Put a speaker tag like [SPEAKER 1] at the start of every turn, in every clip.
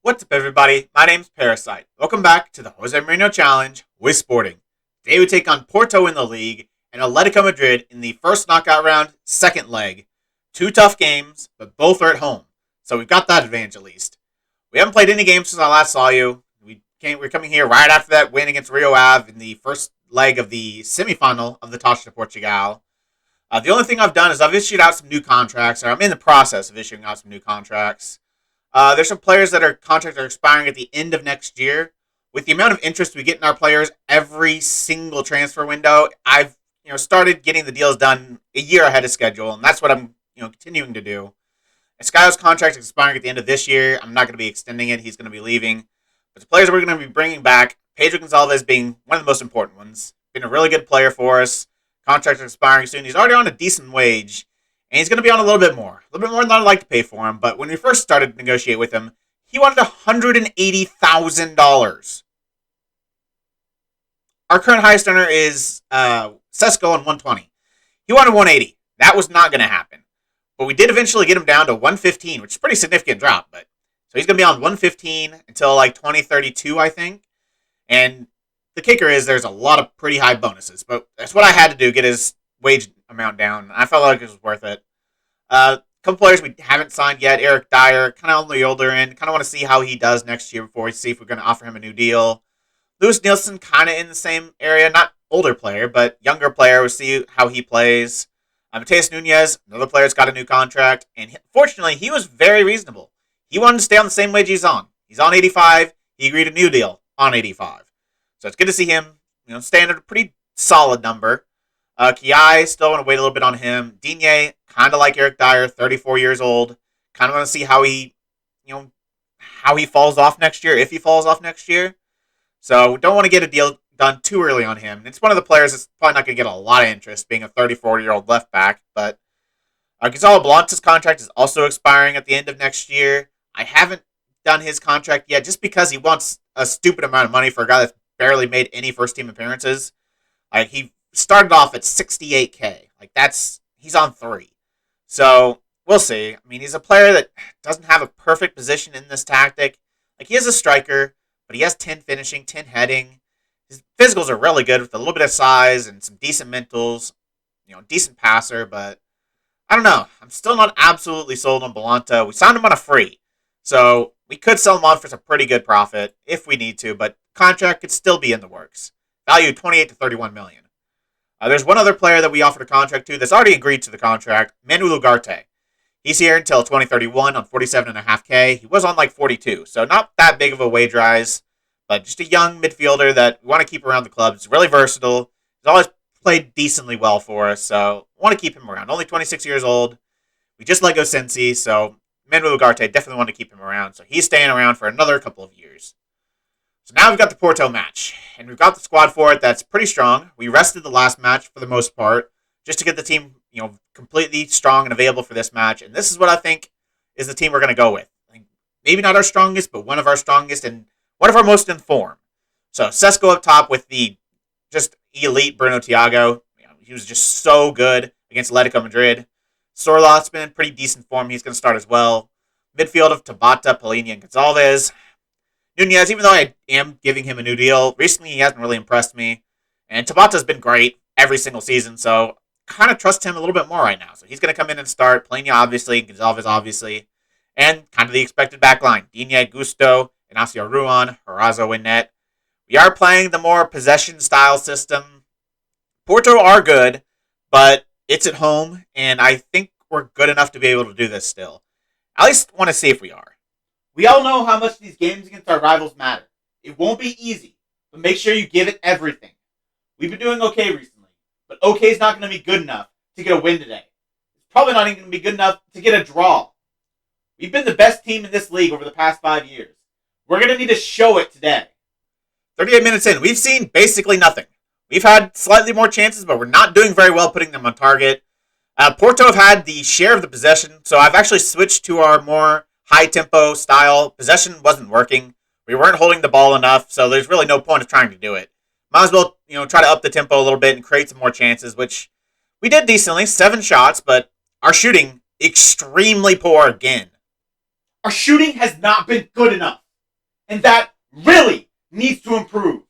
[SPEAKER 1] What's up, everybody? My name's Parasite. Welcome back to the Jose Mourinho Challenge with Sporting. Today we take on Porto in the league and Atletico Madrid in the first knockout round, second leg. Two tough games, but both are at home, so we've got that advantage at least. We haven't played any games since I last saw you. We're coming here right after that win against Rio Ave in the first leg of the semifinal of the Taça de Portugal. The only thing I've done is I've issued out some new contracts, or I'm in the process of issuing out some new contracts. There's some players that are contracts are expiring at the end of next year. With the amount of interest we get in our players every single transfer window, I've started getting the deals done a year ahead of schedule, and that's what I'm continuing to do. Sky's contract is expiring at the end of this year. I'm not going to be extending it. He's going to be leaving. But the players we're going to be bringing back, Pedro Gonzalez being one of the most important ones. Been a really good player for us. Contract is expiring soon. He's already on a decent wage. And he's going to be on a little bit more than I'd like to pay for him. But when we first started to negotiate with him, he wanted $180,000. Our current highest earner is Sesko on 120. He wanted 180. That was not going to happen. But we did eventually get him down to 115, which is a pretty significant drop. But so he's going to be on 115 until like 2032, I think. And the kicker is there's a lot of pretty high bonuses. But that's what I had to do, get his wage amount down. I felt like it was worth it. A couple players we haven't signed yet. Dyer, kind of on the older end. Kind of want to see how he does next year before we see if we're going to offer him a new deal. Lewis Nielsen, kind of in the same area. Not older player, but younger player. We'll see how he plays. Mateus Nunez, another player, has got a new contract. And fortunately, he was very reasonable. He wanted to stay on the same wage he's on. He's on 85. He agreed a new deal on 85. So it's good to see him staying at a pretty solid number. Kiai, still want to wait a little bit on him. Digne, kind of like Dyer, 34 years old. Kind of want to see how he falls off next year, if he falls off next year. So don't want to get a deal done too early on him. It's one of the players that's probably not going to get a lot of interest, being a 34-year-old left back. But Gonzalo Blanca's contract is also expiring at the end of next year. I haven't done his contract yet, just because he wants a stupid amount of money for a guy that's barely made any first-team appearances. He started off at 68K. He's on 3. So we'll see. I mean, he's a player that doesn't have a perfect position in this tactic. He is a striker, but he has 10 finishing, 10 heading. His physicals are really good with a little bit of size and some decent mentals. Decent passer, but I don't know. I'm still not absolutely sold on Blanca. We signed him on a free, so we could sell him on for some pretty good profit if we need to, but contract could still be in the works. Value 28 to 31 million. There's one other player that we offered a contract to that's already agreed to the contract, Manu Lugarte. He's here until 2031 on 47.5K. He was on 42, so not that big of a wage rise, but just a young midfielder that we want to keep around the club. He's really versatile. He's always played decently well for us, so I want to keep him around. Only 26 years old. We just let go Sensi, so Manu Lugarte definitely want to keep him around, so he's staying around for another couple of years. So now we've got the Porto match, and we've got the squad for it that's pretty strong. We rested the last match for the most part, just to get the team, completely strong and available for this match. And this is what I think is the team we're going to go with. Maybe not our strongest, but one of our strongest and one of our most in form. So Sesko up top with the just elite Bruno Thiago. He was just so good against Atletico Madrid. Sorlot's been in pretty decent form. He's going to start as well. Midfield of Tabata, Polini, and Gonzalez. Nunez, even though I am giving him a new deal, recently he hasn't really impressed me. And Tabata's been great every single season, so kind of trust him a little bit more right now. So he's going to come in and start. Polini, obviously. Gonzalez, obviously. And kind of the expected back line. Digne, Gusto, Inacio Ruan, Horazo in net. We are playing the more possession-style system. Porto are good, but it's at home, and I think we're good enough to be able to do this still. I at least want to see if we are. We all know how much these games against our rivals matter. It won't be easy, but make sure you give it everything. We've been doing okay recently, but okay is not going to be good enough to get a win today. It's probably not even going to be good enough to get a draw. We've been the best team in this league over the past 5 years. We're going to need to show it today. 38 minutes in, we've seen basically nothing. We've had slightly more chances, but we're not doing very well putting them on target. Porto have had the share of the possession, so I've actually switched to our more high-tempo style. Possession wasn't working. We weren't holding the ball enough, so there's really no point of trying to do it. Might as well, try to up the tempo a little bit and create some more chances, which we did decently. 7 shots, but our shooting extremely poor again. Our shooting has not been good enough.
[SPEAKER 2] And that really needs to improve.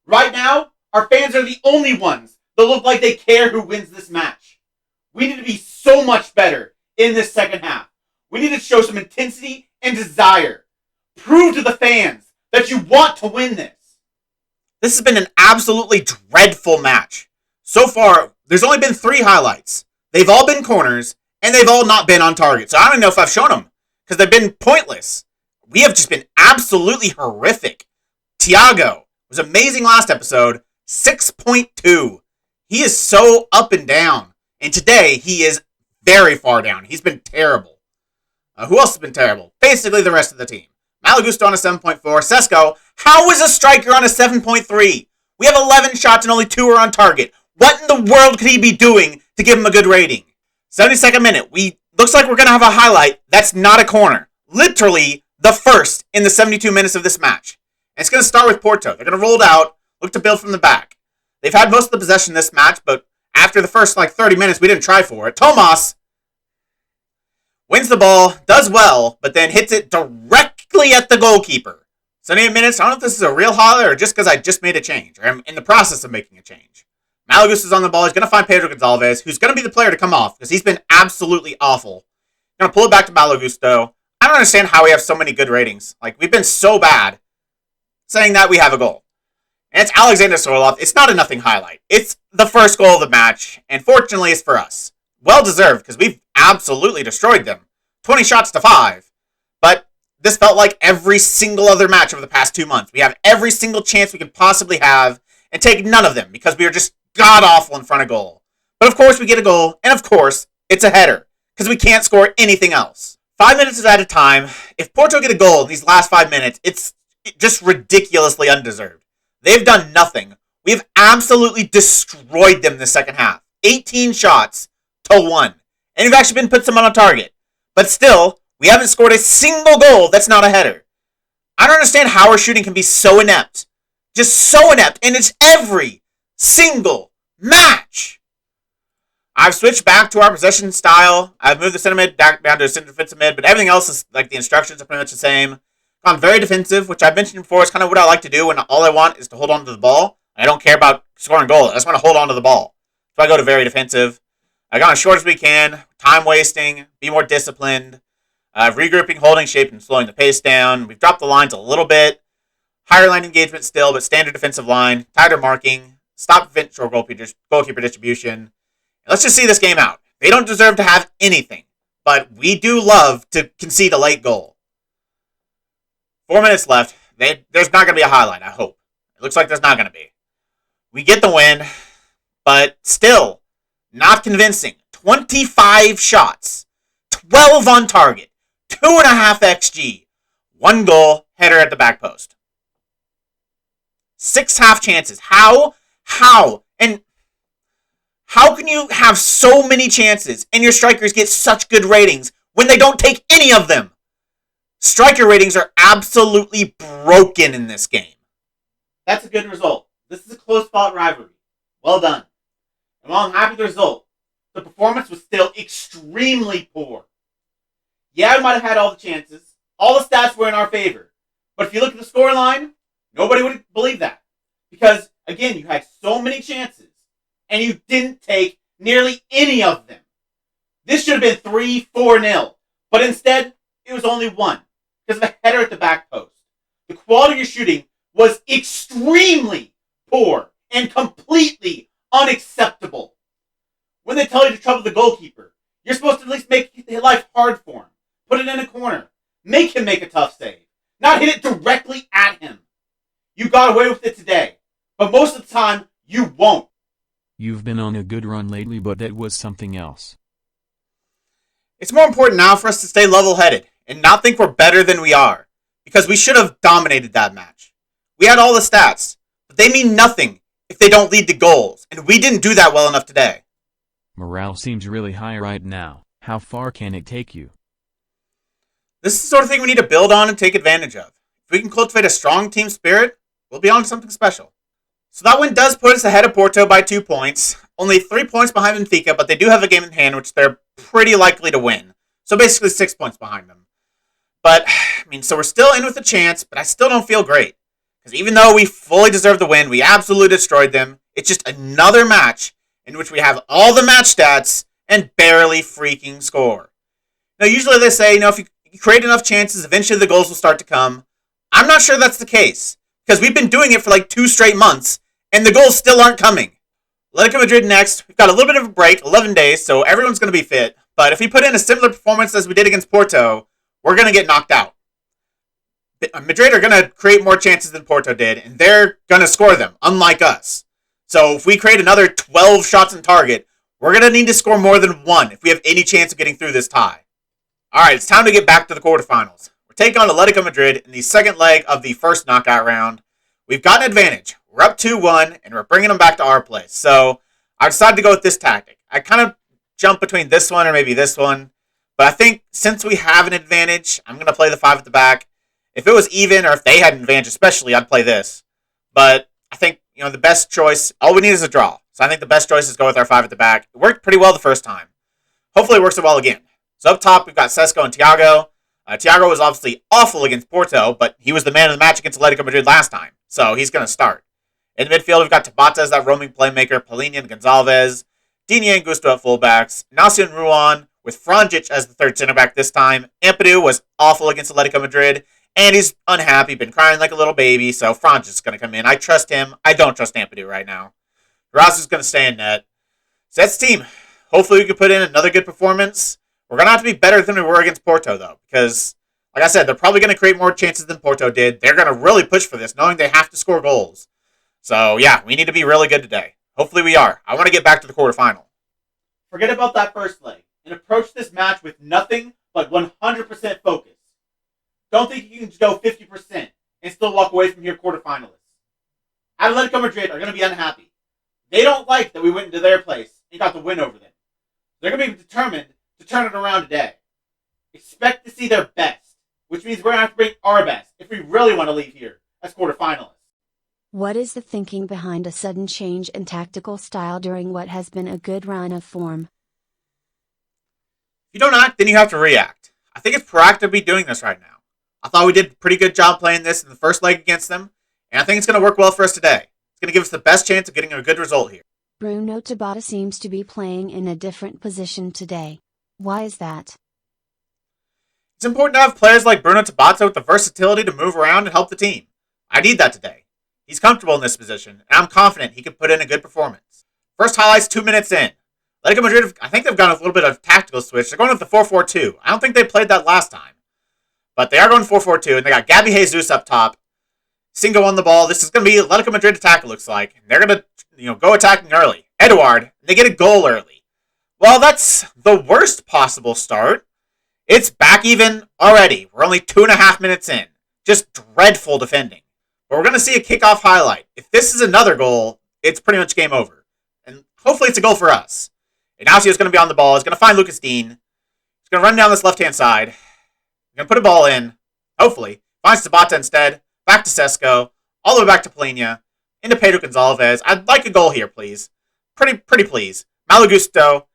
[SPEAKER 2] Right now, our fans are the only ones that look like they care who wins this match. We need to be so much better in this second half. We need to show some intensity and desire. Prove to the fans that you want to win this.
[SPEAKER 1] This has been an absolutely dreadful match. So far, there's only been 3 highlights. They've all been corners, and they've all not been on target. So I don't know if I've shown them, because they've been pointless. We have just been absolutely horrific. Thiago was amazing last episode, 6.2. He is so up and down. And today, he is very far down. He's been terrible. Who else has been terrible? Basically, the rest of the team. Manu Lugarte on a 7.4. Sesko, how is a striker on a 7.3? We have 11 shots and only 2 are on target. What in the world could he be doing to give him a good rating? 72nd minute. Looks like we're going to have a highlight that's not a corner. Literally the first in the 72 minutes of this match. And it's going to start with Porto. They're going to roll it out, look to build from the back. They've had most of the possession this match, but after the first 30 minutes, we didn't try for it. Tomas wins the ball, does well, but then hits it directly at the goalkeeper. 78 minutes. I don't know if this is a real highlight or just because I just made a change, or I'm in the process of making a change. Malagus is on the ball. He's going to find Pedro Gonzalez, who's going to be the player to come off because he's been absolutely awful. Going to pull it back to Malagusto. I don't understand how we have so many good ratings. We've been so bad saying that we have a goal. And it's Alexander Sorloth. It's not a nothing highlight. It's the first goal of the match, and fortunately it's for us. Well deserved because we've absolutely destroyed them. 20 shots to 5. But this felt like every single other match over the past 2 months. We have every single chance we could possibly have and take none of them because we are just god-awful in front of goal. But of course we get a goal, and of course it's a header because we can't score anything else. 5 minutes is at a time. If Porto get a goal in these last 5 minutes, it's just ridiculously undeserved. They've done nothing. We've absolutely destroyed them in the second half. 18 shots to 1. And we've actually been put some on target. But still, we haven't scored a single goal that's not a header. I don't understand how our shooting can be so inept. Just so inept. And it's every single match. I've switched back to our possession style. I've moved the center mid back down to a center defensive mid, but everything else is the instructions are pretty much the same. Gone very defensive, which I've mentioned before is kind of what I like to do when all I want is to hold on to the ball. I don't care about scoring goals. I just want to hold on to the ball. So I go to very defensive. I got as short as we can, time wasting, be more disciplined, regrouping, holding shape, and slowing the pace down. We've dropped the lines a little bit. Higher line engagement still, but standard defensive line, tighter marking, stop prevent short goalkeeper distribution. Let's just see this game out. They don't deserve to have anything, but we do love to concede a late goal. 4 minutes left. There's not going to be a highlight, I hope. It looks like there's not going to be. We get the win, but still not convincing. 25 shots, 12 on target, 2.5 XG, 1 goal, header at the back post. 6 half chances. How? And how can you have so many chances and your strikers get such good ratings when they don't take any of them? Striker ratings are absolutely broken in this game.
[SPEAKER 2] That's a good result. This is a close-fought rivalry. Well done. And while I'm happy with the result, the performance was still extremely poor. Yeah, we might have had all the chances. All the stats were in our favor. But if you look at the scoreline, nobody would believe that. Because, again, you had so many chances, and you didn't take nearly any of them. This should have been 3-4-0. But instead, it was only 1. Because of a header at the back post. The quality of your shooting was extremely poor and completely unacceptable. When they tell you to trouble the goalkeeper, you're supposed to at least make life hard for him. Put it in a corner. Make him make a tough save. Not hit it directly at him. You got away with it today. But most of the time, you won't.
[SPEAKER 3] You've been on a good run lately, but that was something else.
[SPEAKER 1] It's more important now for us to stay level-headed and not think we're better than we are, because we should have dominated that match. We had all the stats, but they mean nothing if they don't lead to goals, and we didn't do that well enough today.
[SPEAKER 3] Morale seems really high right now. How far can it take you?
[SPEAKER 1] This is the sort of thing we need to build on and take advantage of. If we can cultivate a strong team spirit, we'll be on to something special. So that win does put us ahead of Porto by 2 points. Only 3 points behind Benfica, but they do have a game in hand, which they're pretty likely to win. So basically 6 points behind them. But, so we're still in with a chance, but I still don't feel great. Because even though we fully deserve the win, we absolutely destroyed them. It's just another match in which we have all the match stats and barely freaking score. Now, usually they say, if you create enough chances, eventually the goals will start to come. I'm not sure that's the case. Because we've been doing it for like 2 straight months, and the goals still aren't coming. Atletico Madrid next. We've got a little bit of a break, 11 days, so everyone's going to be fit. But if we put in a similar performance as we did against Porto, we're going to get knocked out. Madrid are going to create more chances than Porto did, and they're going to score them, unlike us. So if we create another 12 shots on target, we're going to need to score more than 1 if we have any chance of getting through this tie. Alright, it's time to get back to the quarterfinals. We're taking on Atletico Madrid in the second leg of the first knockout round. We've got an advantage. We're up 2-1, and we're bringing them back to our place. So I decided to go with this tactic. I kind of jumped between this one or maybe this one. But I think since we have an advantage, I'm going to play the 5 at the back. If it was even, or if they had an advantage especially, I'd play this. But I think, the best choice, all we need is a draw. So I think the best choice is go with our 5 at the back. It worked pretty well the first time. Hopefully it works well again. So up top, we've got Sesko and Thiago. Thiago was obviously awful against Porto, but he was the man of the match against Atletico Madrid last time. So he's going to start. In the midfield, we've got Tabata as that roaming playmaker, Palhinha and Gonzalez, Dyer and Gusto at fullbacks, Ignacio and Ruan, with Franjic as the third center back this time. Ampadu was awful against Atletico Madrid, and he's unhappy, been crying like a little baby, so Franjic is going to come in. I trust him. I don't trust Ampadu right now. Ross is going to stay in net. So that's the team. Hopefully we can put in another good performance. We're going to have to be better than we were against Porto, though, because, like I said, they're probably going to create more chances than Porto did. They're going to really push for this, knowing they have to score goals. So, yeah, we need to be really good today. Hopefully we are. I want to get back to the quarterfinal.
[SPEAKER 2] Forget about that first leg and approach this match with nothing but 100% focus. Don't think you can just go 50% and still walk away from your quarterfinalists. Atletico Madrid are going to be unhappy. They don't like that we went into their place and got the win over them. They're going to be determined to turn it around today. Expect to see their best, which means we're going to have to bring our best if we really want to leave here as quarterfinalists.
[SPEAKER 4] What is the thinking behind a sudden change in tactical style during what has been a good run of form?
[SPEAKER 1] If you don't act, then you have to react. I think it's proactive to be doing this right now. I thought we did a pretty good job playing this in the first leg against them, and I think it's going to work well for us today. It's going to give us the best chance of getting a good result here.
[SPEAKER 4] Bruno Tabata seems to be playing in a different position today. Why is that?
[SPEAKER 1] It's important to have players like Bruno Tabata with the versatility to move around and help the team. I need that today. He's comfortable in this position, and I'm confident he can put in a good performance. First highlights 2 minutes in. Atletico Madrid, I think they've gone a little bit of tactical switch. They're going with the 4-4-2. I don't think they played that last time. But they are going 4-4-2, and they got Gabby Jesus up top. Singo on the ball. This is going to be Atletico Madrid attack, it looks like. They're going to go attacking early. Eduard, they get a goal early. Well, that's the worst possible start. It's back even already. We're only 2.5 minutes in. Just dreadful defending. But we're going to see a kickoff highlight. If this is another goal, it's pretty much game over. And hopefully it's a goal for us. Ignacio's going to be on the ball. He's going to find Lucas Dean. He's going to run down this left-hand side. He's going to put a ball in. Hopefully. Finds Tabata instead. Back to Sesko. All the way back to Palhinha. Into Pedro Gonzalez. I'd like a goal here, please. Pretty please. Manu Lugarte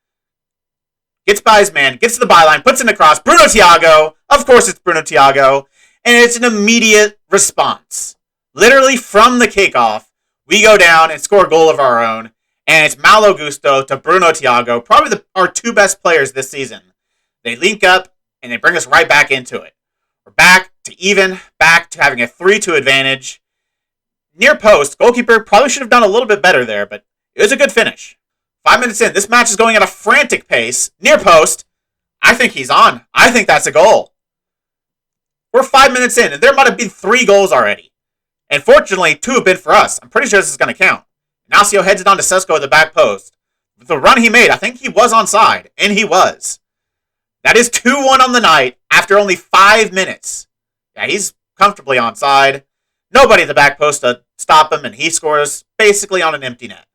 [SPEAKER 1] gets by his man. Gets to the byline. Puts in the cross. Bruno Thiago. Of course it's Bruno Thiago. And it's an immediate response. Literally from the kickoff, we go down and score a goal of our own. And it's Malo Gusto to Bruno Thiago, probably our 2 best players this season. They link up, and they bring us right back into it. We're back to even, back to having a 3-2 advantage. Near post, goalkeeper probably should have done a little bit better there, but it was a good finish. 5 minutes in, this match is going at a frantic pace. Near post, I think he's on. I think that's a goal. We're 5 minutes in, and there might have been 3 goals already. And fortunately, 2 have been for us. I'm pretty sure this is going to count. Ignacio heads it on to Sesko at the back post. With the run he made, I think he was onside, and he was. That is 2-1 on the night after only 5 minutes. Yeah, he's comfortably onside. Nobody at the back post to stop him, and he scores basically on an empty net.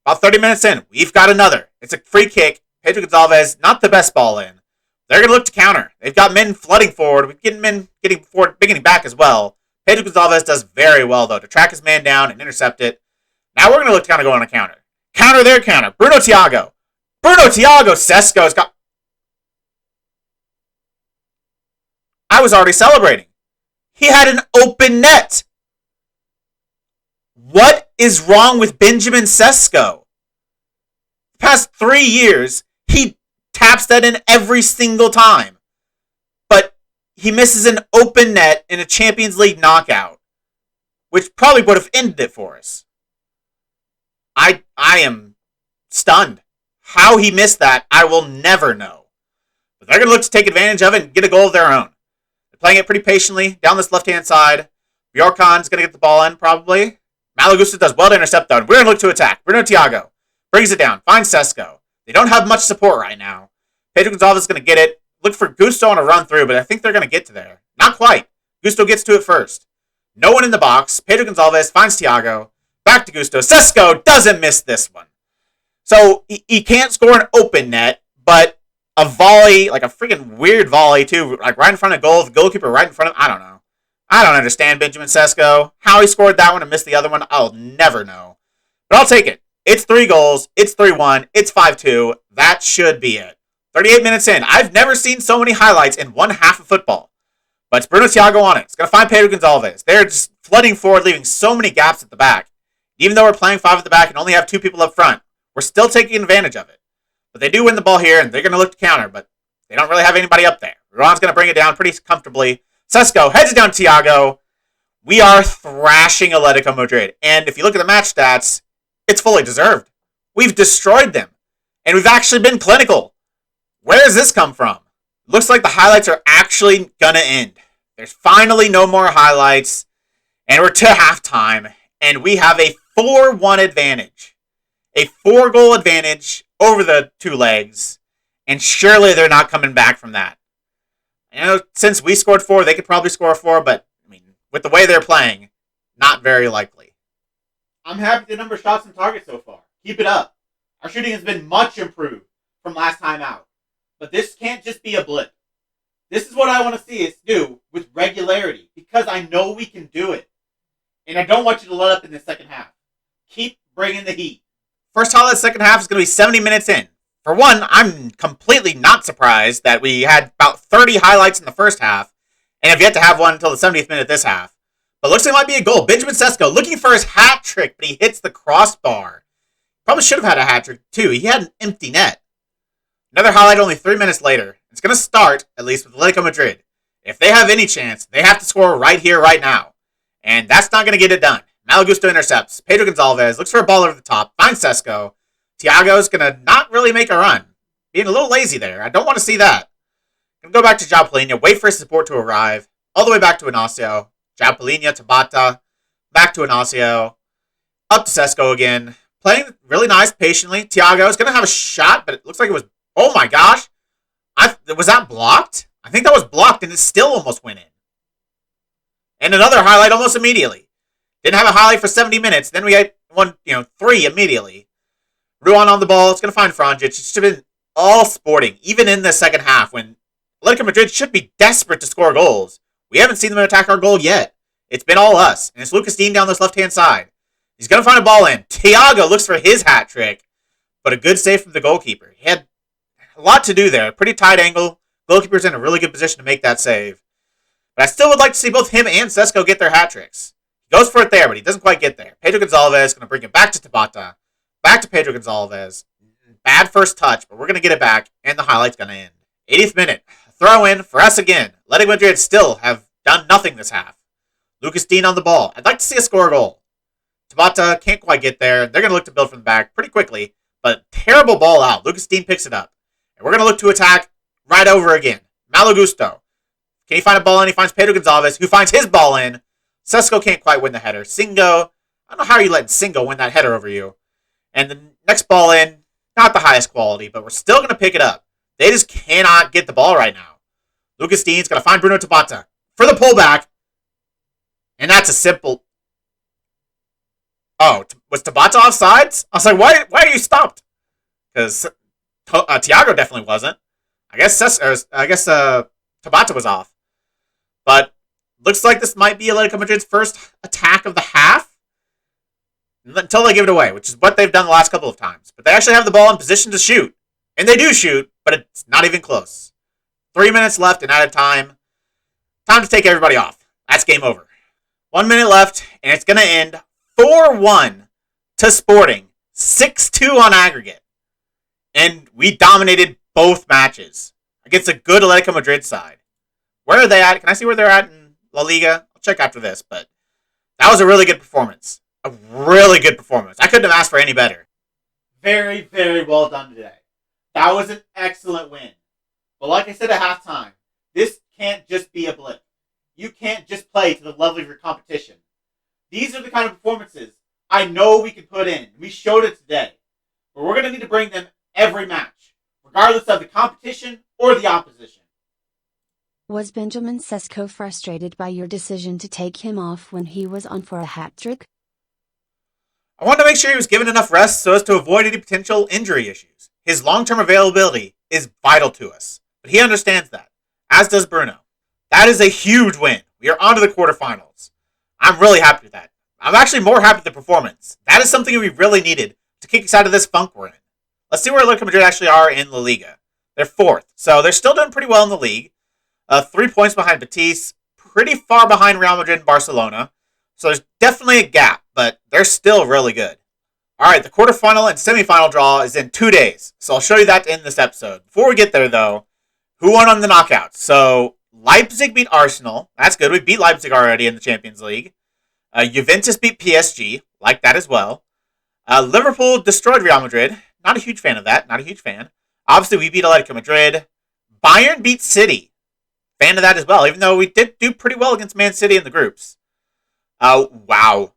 [SPEAKER 1] About 30 minutes in, we've got another. It's a free kick. Pedro Gonzalez, not the best ball in. They're going to look to counter. They've got men flooding forward. We've got men getting forward, beginning back as well. Pedro Gonzalez does very well, though, to track his man down and intercept it. Now we're going to look to kind of go on a counter. Counter their counter. Bruno Thiago. Sesko's got... I was already celebrating. He had an open net. What is wrong with Benjamin Sesko? The past 3 years, he taps that in every single time. But he misses an open net in a Champions League knockout, which probably would have ended it for us. I am stunned. How he missed that, I will never know. But they're going to look to take advantage of it and get a goal of their own. They're playing it pretty patiently down this left-hand side. Bjorkan's going to get the ball in, probably. Malagusta does well to intercept, though, and we're going to look to attack. Bruno Thiago brings it down, finds Sesko. They don't have much support right now. Pedro Gonzalez is going to get it. Look for Gusto on a run through, but I think they're going to get to there. Not quite. Gusto gets to it first. No one in the box. Pedro Gonzalez finds Thiago. Back to Gusto. Sesko doesn't miss this one. So he can't score an open net, but a volley, like a freaking weird volley too, like right in front of goal, the goalkeeper right in front of, I don't know. I don't understand Benjamin Sesko. How he scored that one and missed the other one, I'll never know. But I'll take it. It's 3 goals. It's 3-1. It's 5-2. That should be it. 38 minutes in. I've never seen so many highlights in one half of football. But it's Bruno Thiago on it. It's going to find Pedro Gonzalez. They're just flooding forward, leaving so many gaps at the back. Even though we're playing 5 at the back and only have 2 people up front, we're still taking advantage of it. But they do win the ball here, and they're going to look to counter, but they don't really have anybody up there. Ron's going to bring it down pretty comfortably. Sesko heads it down to Thiago. We are thrashing Atletico Madrid. And if you look at the match stats, it's fully deserved. We've destroyed them. And we've actually been clinical. Where does this come from? Looks like the highlights are actually going to end. There's finally no more highlights. And we're to halftime. And we have a 4-1 advantage. A 4-goal advantage over the 2 legs. And surely they're not coming back from that. I know since we scored 4, they could probably score 4, but I mean, with the way they're playing, not very likely.
[SPEAKER 2] I'm happy with the number of shots on target so far. Keep it up. Our shooting has been much improved from last time out. But this can't just be a blip. This is what I want to see us do with regularity, because I know we can do it. And I don't want you to let up in the second half. Keep bringing the heat.
[SPEAKER 1] First highlight of the second half is going to be 70 minutes in. For one, I'm completely not surprised that we had about 30 highlights in the first half, and have yet to have one until the 70th minute this half. But looks like it might be a goal. Benjamin Sesko looking for his hat trick, but he hits the crossbar. Probably should have had a hat trick too. He had an empty net. Another highlight only 3 minutes later. It's going to start, at least with Atletico Madrid. If they have any chance, they have to score right here, right now. And that's not going to get it done. Malagusta intercepts. Pedro Gonzalez looks for a ball over the top. Finds Sesko. Thiago's going to not really make a run. Being a little lazy there. I don't want to see that. Going to go back to João Palhinha. Wait for his support to arrive. All the way back to Inacio. João Palhinha to Bata. Back to Inacio. Up to Sesko again. Playing really nice, patiently. Thiago's going to have a shot, but it looks like it was... Oh my gosh. Was that blocked? I think that was blocked, and it still almost went in. And another highlight almost immediately. Didn't have a highlight for 70 minutes. Then we had 3 immediately. Ruan on the ball. It's going to find Franjic. It should have been all sporting, even in the second half, when Atletico Madrid should be desperate to score goals. We haven't seen them attack our goal yet. It's been all us. And it's Lucas Dean down this left-hand side. He's going to find a ball in. Thiago looks for his hat trick, but a good save from the goalkeeper. He had a lot to do there. Pretty tight angle. Goalkeeper's in a really good position to make that save. But I still would like to see both him and Sesko get their hat tricks. He goes for it there, but he doesn't quite get there. Pedro Gonzalez is going to bring it back to Tabata. Back to Pedro Gonzalez. Bad first touch, but we're going to get it back, and the highlight's going to end. 80th minute. Throw in for us again. Atletico Madrid still have done nothing this half. Lucas Dean on the ball. I'd like to see a score goal. Tabata can't quite get there. They're going to look to build from the back pretty quickly, but terrible ball out. Lucas Dean picks it up. And we're going to look to attack right over again. Malagusto. Can he find a ball in? He finds Pedro Gonzalez, who finds his ball in. Sesko can't quite win the header. Singo, I don't know how you let Singo win that header over you. And the next ball in, not the highest quality, but we're still going to pick it up. They just cannot get the ball right now. Lucas Dean's going to find Bruno Tabata for the pullback. And that's a simple... Oh, was Tabata offsides? I was like, why are you stopped? Because Thiago definitely wasn't. I guess Tabata was off. But looks like this might be Atletico Madrid's first attack of the half. Until they give it away, which is what they've done the last couple of times. But they actually have the ball in position to shoot. And they do shoot, but it's not even close. 3 minutes left and added time. Time to take everybody off. That's game over. 1 minute left, and it's going to end 4-1 to Sporting. 6-2 on aggregate. And we dominated both matches against a good Atletico Madrid side. Where are they at? Can I see where they're at in La Liga? I'll check after this, but that was a really good performance. A really good performance. I couldn't have asked for any better.
[SPEAKER 2] Very, very well done today. That was an excellent win. But like I said at halftime, this can't just be a blip. You can't just play to the level of your competition. These are the kind of performances I know we can put in. We showed it today. But we're going to need to bring them every match, regardless of the competition or the opposition.
[SPEAKER 4] Was Benjamin Sesko frustrated by your decision to take him off when he was on for a hat-trick?
[SPEAKER 1] I wanted to make sure he was given enough rest so as to avoid any potential injury issues. His long-term availability is vital to us, but he understands that, as does Bruno. That is a huge win. We are on to the quarterfinals. I'm really happy with that. I'm actually more happy with the performance. That is something we really needed to kick us out of this funk we're in. Let's see where Atletico Madrid actually are in La Liga. They're 4th, so they're still doing pretty well in the league. 3 points behind Betis, pretty far behind Real Madrid and Barcelona. So there's definitely a gap, but they're still really good. All right, the quarterfinal and semifinal draw is in 2 days, so I'll show you that to end this episode. Before we get there, though, who won on the knockouts? So Leipzig beat Arsenal. That's good. We beat Leipzig already in the Champions League. Juventus beat PSG. Like that as well. Liverpool destroyed Real Madrid. Not a huge fan of that. Not a huge fan. Obviously, we beat Atletico Madrid. Bayern beat City. Fan of that as well, even though we did do pretty well against Man City in the groups. Wow.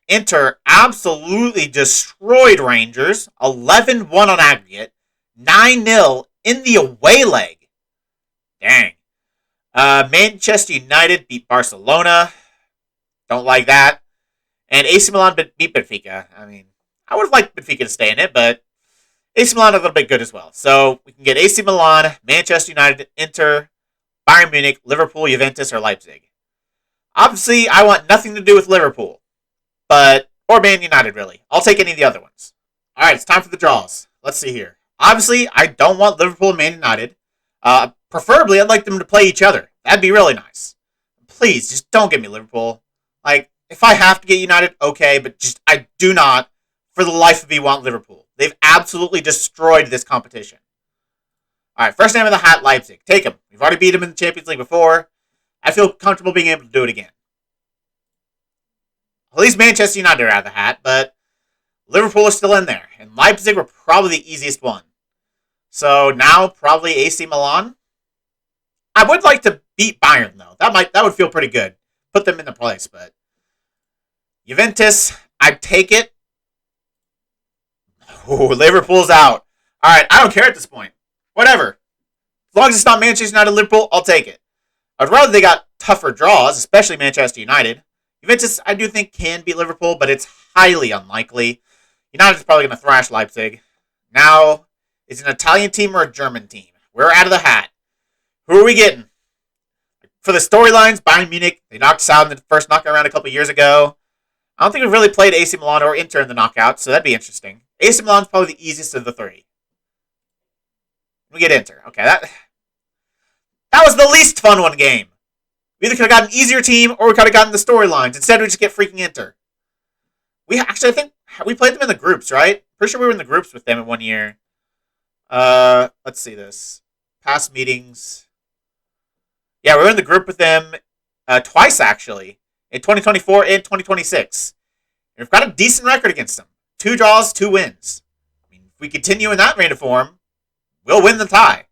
[SPEAKER 1] Inter absolutely destroyed Rangers. 11-1 on aggregate. 9-0 in the away leg. Dang. Manchester United beat Barcelona. Don't like that. And AC Milan beat Benfica. I mean, I would have liked Benfica to stay in it, but AC Milan a little bit good as well. So we can get AC Milan, Manchester United, Inter, Bayern Munich, Liverpool, Juventus, or Leipzig. Obviously, I want nothing to do with Liverpool, or Man United, really. I'll take any of the other ones. All right, it's time for the draws. Let's see here. Obviously, I don't want Liverpool and Man United. Preferably, I'd like them to play each other. That'd be really nice. Please, just don't give me Liverpool. Like, if I have to get United, okay, but just I do not, for the life of me, want Liverpool. They've absolutely destroyed this competition. All right, first name of the hat, Leipzig. Take them. We've already beat them in the Champions League before. I feel comfortable being able to do it again. At least Manchester United are out of the hat, but Liverpool is still in there. And Leipzig were probably the easiest one. So now probably AC Milan. I would like to beat Bayern, though. That would feel pretty good. Put them in the place, but Juventus, I'd take it. Oh, Liverpool's out. All right, I don't care at this point. Whatever. As long as it's not Manchester United, Liverpool, I'll take it. I'd rather they got tougher draws, especially Manchester United. Juventus, I do think, can beat Liverpool, but it's highly unlikely. United's probably going to thrash Leipzig. Now, is it an Italian team or a German team? We're out of the hat. Who are we getting? For the storylines, Bayern Munich, they knocked us out in the first knockout round a couple years ago. I don't think we've really played AC Milan or Inter in the knockout, so that'd be interesting. AC Milan's probably the easiest of the three. We get Inter. Okay, that was the least fun one game. We either could have gotten an easier team or we could have gotten the storylines. Instead, we just get freaking Inter. I think we played them in the groups, right? Pretty sure we were in the groups with them in 1 year. Let's see this. Past meetings. Yeah, we were in the group with them twice, actually. In 2024 and 2026. And we've got a decent record against them. 2 draws, 2 wins. I mean, if we continue in that rate of form, we'll win the tie.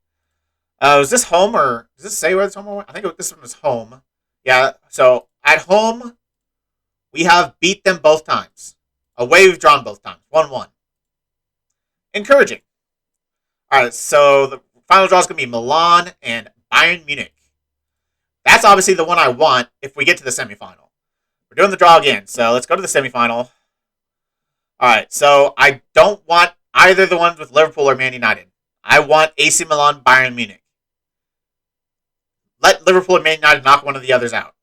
[SPEAKER 1] Was this home or does this say where it's home? I think this one was home. Yeah, so at home, we have beat them both times. Away, we've drawn both times. 1-1. Encouraging. All right, so the final draw is going to be Milan and Bayern Munich. That's obviously the one I want if we get to the semifinal. We're doing the draw again, so let's go to the semifinal. All right, so I don't want either the ones with Liverpool or Man United. I want AC Milan, Bayern Munich. Let Liverpool and Man United knock one of the others out.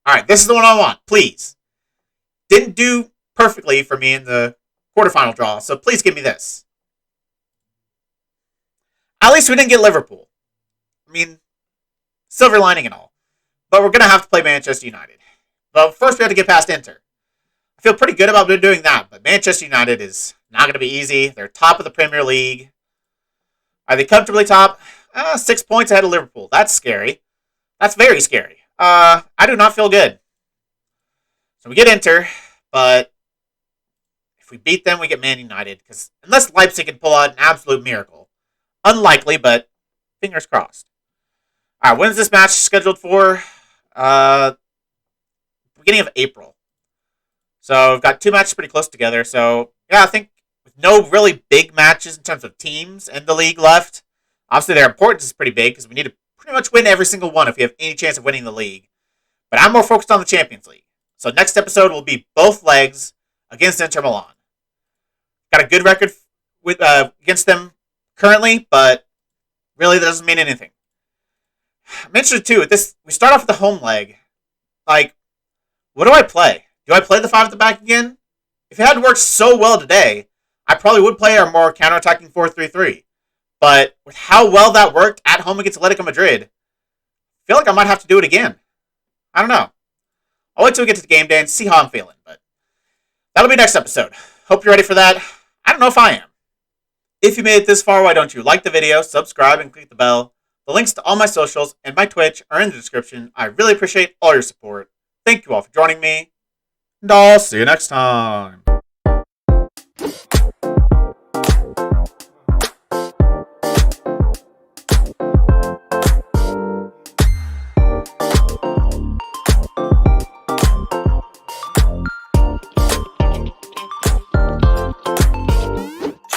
[SPEAKER 1] All right, this is the one I want, please. Didn't do perfectly for me in the quarterfinal draw, so please give me this. At least we didn't get Liverpool. I mean, silver lining and all. But we're going to have to play Manchester United. But first we have to get past Inter. I feel pretty good about doing that, but Manchester United is not going to be easy. They're top of the Premier League. Are they comfortably top? 6 points ahead of Liverpool. That's scary. That's very scary. I do not feel good. So we get Inter, but if we beat them, we get Man United. Because unless Leipzig can pull out an absolute miracle. Unlikely, but fingers crossed. All right, when is this match scheduled for? Beginning of April. So we've got 2 matches pretty close together. So yeah, I think with no really big matches in terms of teams in the league left, obviously their importance is pretty big because we need to pretty much win every single one if we have any chance of winning the league. But I'm more focused on the Champions League. So next episode will be both legs against Inter Milan. Got a good record with against them currently, but really that doesn't mean anything. I'm interested too. With this, we start off with the home leg. Like, what do I play? Do I play the 5 at the back again? If it hadn't worked so well today, I probably would play our more counterattacking 4-3-3. But with how well that worked at home against Atletico Madrid, I feel like I might have to do it again. I don't know. I'll wait till we get to the game day and see how I'm feeling. But that'll be next episode. Hope you're ready for that. I don't know if I am. If you made it this far, why don't you like the video, subscribe, and click the bell. The links to all my socials and my Twitch are in the description. I really appreciate all your support. Thank you all for joining me, and I'll see you next time.